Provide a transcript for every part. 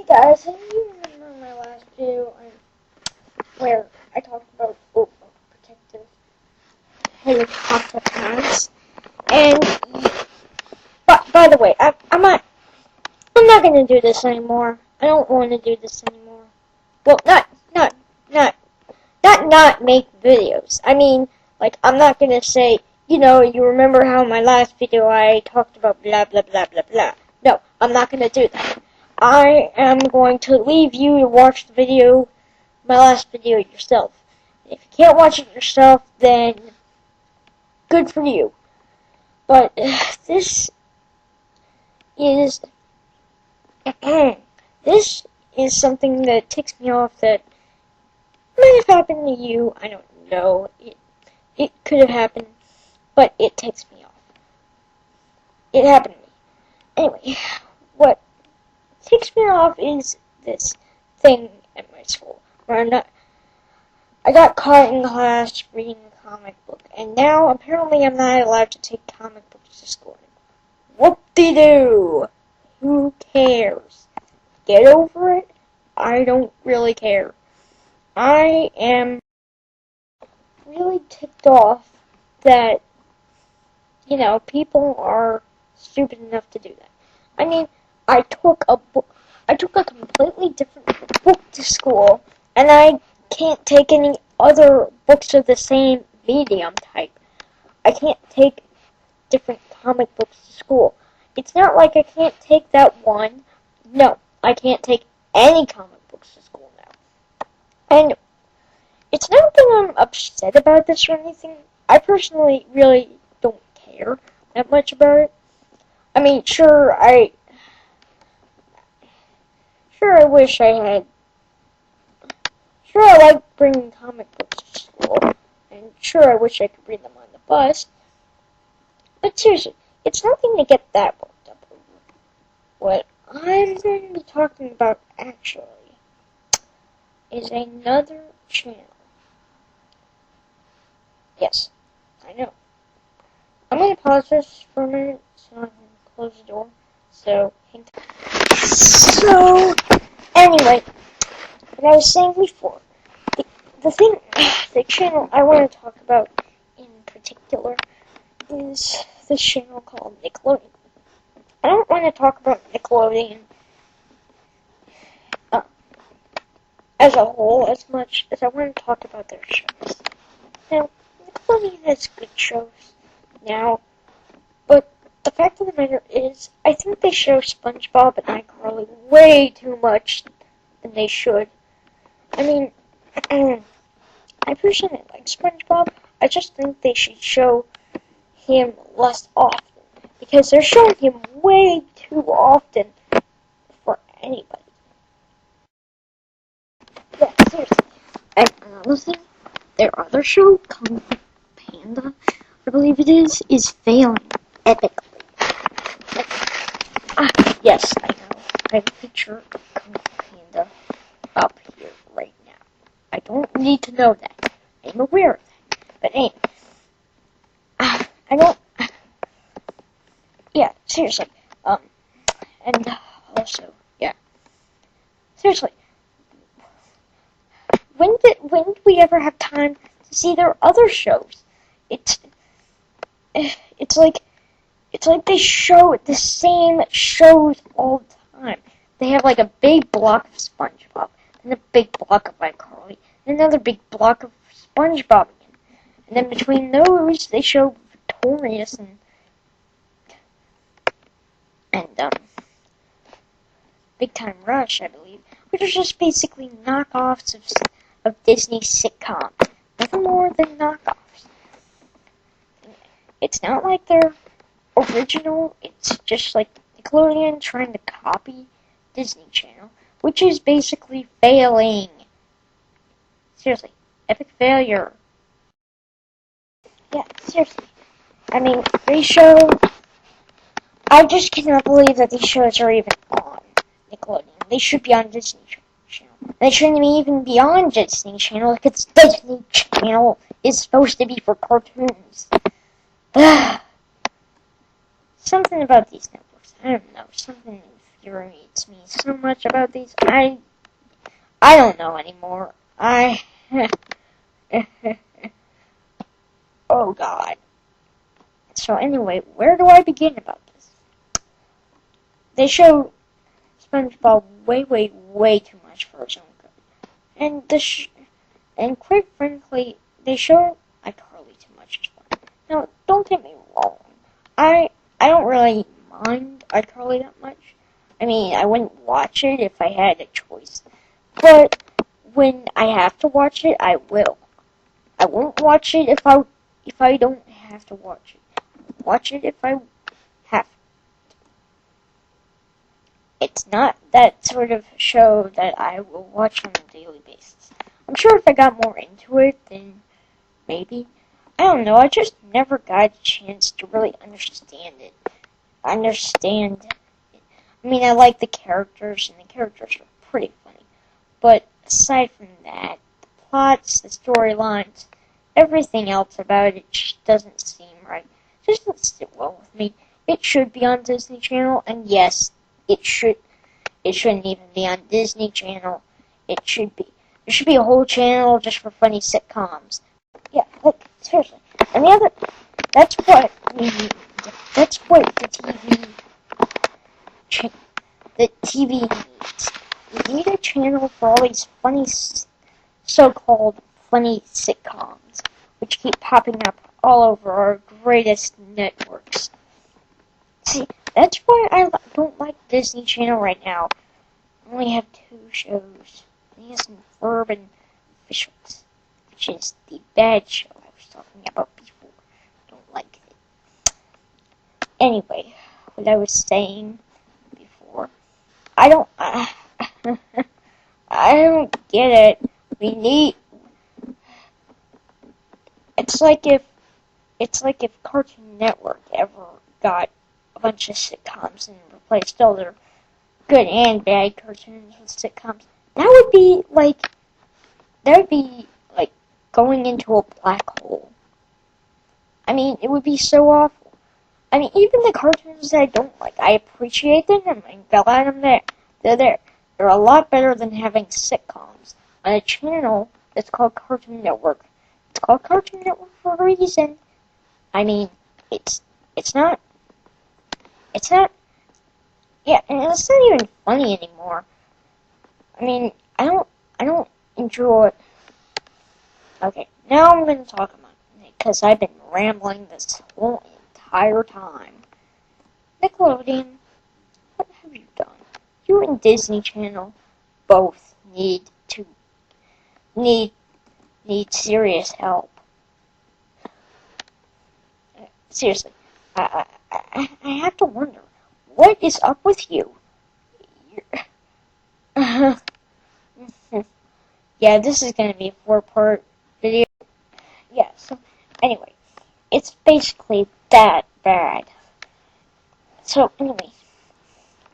Hey guys, have you remember my last video where I talked about protective helicopter pads? And by the way, I'm not gonna do this anymore. I don't want to do this anymore. Well, not make videos. I mean, like, I'm not gonna say, you remember how in my last video I talked about blah blah blah blah blah. No, I'm not gonna do that. I am going to leave you to watch the video, my last video yourself. If you can't watch it yourself, then good for you. But this is this is something that ticks me off that might have happened to you. I don't know. It could have happened, but it ticks me off. It happened to me. Anyway, what ticks me off is this thing at my school where I got caught in class reading a comic book, and now apparently I'm not allowed to take comic books to school anymore. Whoop-de-doo! Who cares? Get over it. I don't really care. I am really ticked off that, people are stupid enough to do that. I mean, I took a completely different book to school, and I can't take any other books of the same medium type. I can't take different comic books to school. It's not like I can't take that one. No, I can't take any comic books to school now. And it's not that I'm upset about this or anything. I personally really don't care that much about it. I mean, sure, I wish I had. Sure, I like bringing comic books to school, and sure, I wish I could read them on the bus. But seriously, it's nothing to get that worked up over. What I'm going to be talking about, actually, is another channel. Yes, I know. I'm going to pause this for a minute so I can close the door. So, anyway, what I was saying before, the channel I want to talk about in particular is this channel called Nickelodeon. I don't want to talk about Nickelodeon as a whole as much as I want to talk about their shows. Now, Nickelodeon has good shows now, but the fact of the matter is, I think they show SpongeBob and iCarly way too much than they should. I mean, I personally like SpongeBob. I just think they should show him less often, because they're showing him way too often for anybody. Yeah, seriously. And another thing, their other show, Kung Fu Panda, I believe it is failing epically. Yes, I know. I have a picture of Kung Fu Panda up here right now. I don't need to know that. I'm aware of that. But anyway, I don't. Yeah, seriously. And also, yeah. Seriously. When did we ever have time to see their other shows? It's like they show the same shows all the time. They have like a big block of SpongeBob, and a big block of iCarly, and another big block of SpongeBob again. And then between those, they show Victorious and Big Time Rush, I believe, which are just basically knockoffs of Disney's sitcom. Nothing more than knockoffs. It's not like they're original, it's just like Nickelodeon trying to copy Disney Channel, which is basically failing. Seriously, epic failure. Yeah, seriously. I mean, I just cannot believe that these shows are even on Nickelodeon. They should be on Disney Channel. They shouldn't even be on Disney Channel because Disney Channel is supposed to be for cartoons. Something about these networks. I don't know. Something infuriates me so much about these. I don't know anymore. Oh God. So anyway, where do I begin about this? They show SpongeBob way too much for his own good, and quite frankly, they show iCarly too much as well. Now, don't get me wrong. I don't really mind iCarly that much. I mean, I wouldn't watch it if I had a choice, but when I have to watch it, I will. I won't watch it if I don't have to watch it. Watch it if I have to. It's not that sort of show that I will watch on a daily basis. I'm sure if I got more into it, then maybe. I don't know, I just never got a chance to really understand it. I mean, I like the characters, and the characters are pretty funny. But aside from that, the plots, the storylines, everything else about it just doesn't seem right. It just doesn't sit well with me. It should be on Disney Channel, and yes, it shouldn't even be on Disney Channel. There should be a whole channel just for funny sitcoms. Yeah, like, seriously. And that's what the TV needs. We need a channel for all these funny, so-called funny sitcoms, which keep popping up all over our greatest networks. See, that's why I don't like Disney Channel right now. I only have 2 shows. Phineas and Ferb and Fishers, which is the bad show I was talking about before. I don't like it. Anyway, what I was saying before, I don't get it. It's like if Cartoon Network ever got a bunch of sitcoms and replaced all their good and bad cartoons with sitcoms. That would be like going into a black hole. I mean, it would be so awful. I mean, even the cartoons that I don't like, I appreciate them and I'm glad I'm there. They're there. They're a lot better than having sitcoms on a channel that's called Cartoon Network. It's called Cartoon Network for a reason. I mean, it's not, yeah, and it's not even funny anymore. I mean, I don't enjoy. Okay, now I'm going to talk about it, because I've been rambling this whole entire time. Nickelodeon, what have you done? You and Disney Channel both need serious help. Seriously, I have to wonder, what is up with you? Yeah, this is going to be a 4-part video. Yeah, so, anyway, it's basically that bad. So, anyway,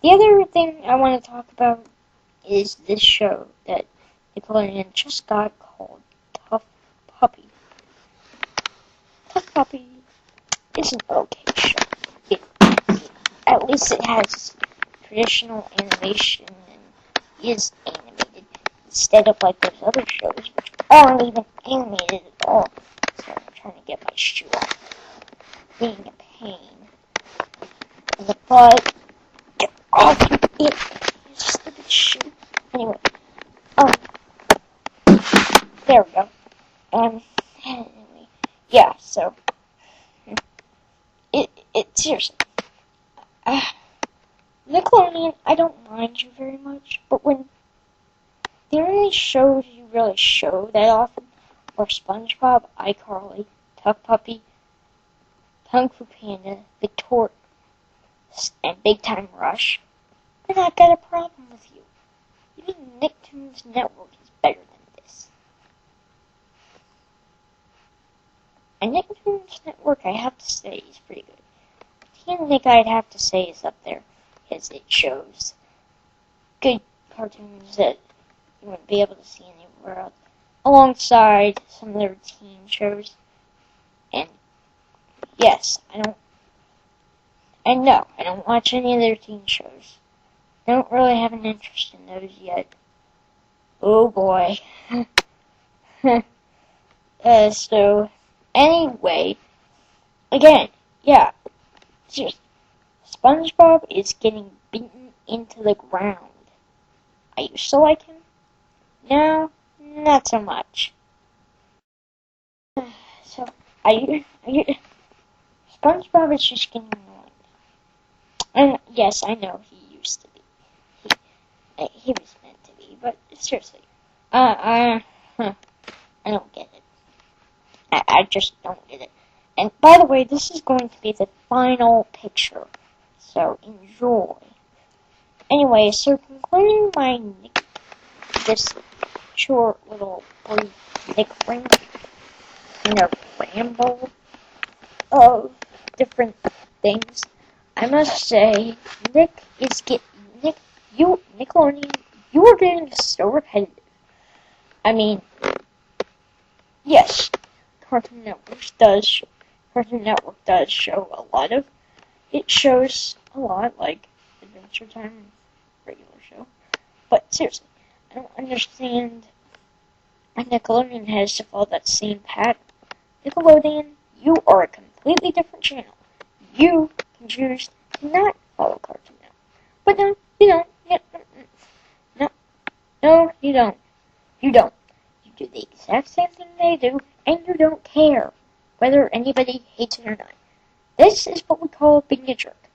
the other thing I want to talk about is this show that Nickelodeon just got called Tough Puppy. Tough Puppy is an okay show. At least it has traditional animation and is animated instead of like those other shows which aren't even animated at all. So I'm trying to get my shoe off. Being a pain in the butt. Get off it, you stupid shoe. Anyway, there we go. Anyway, yeah, so it seriously. Nickelodeon, I don't mind you very much, but when the only shows you really show that often are SpongeBob, iCarly, Tuck Puppy, Kung Fu Panda, Victorious, and Big Time Rush, then I've got a problem with you. Even Nicktoons Network is better than this. And Nicktoons Network, I have to say, is pretty good. Team Nick, I'd have to say, is up there, because it shows good cartoons that you wouldn't be able to see anywhere else, alongside some of their teen shows. And yes, I don't watch any of their teen shows. don't really have an interest in those yet. Oh boy. So, anyway, again, yeah, seriously, SpongeBob is getting beaten into the ground. I used to like him. Now, not so much. So, SpongeBob is just getting annoying. And yes, I know he used to be. He was meant to be, but seriously, I don't get it. I just don't get it. And by the way, this is going to be the final picture, so enjoy. Anyway, so concluding this short little brief Nick ramble of different things, I must say, Nickelodeon, you are getting so repetitive. I mean, yes, Cartoon Network does show a lot of. It shows a lot, like Adventure Time, regular show. But seriously, I don't understand. Nickelodeon has to follow that same pattern. Nickelodeon, you are a completely different channel. You can choose to not follow Cartoon Network. But no, you don't. No, you don't. You don't. You do the exact same thing they do, and you don't care whether anybody hates it or not. This is what we call being a jerk.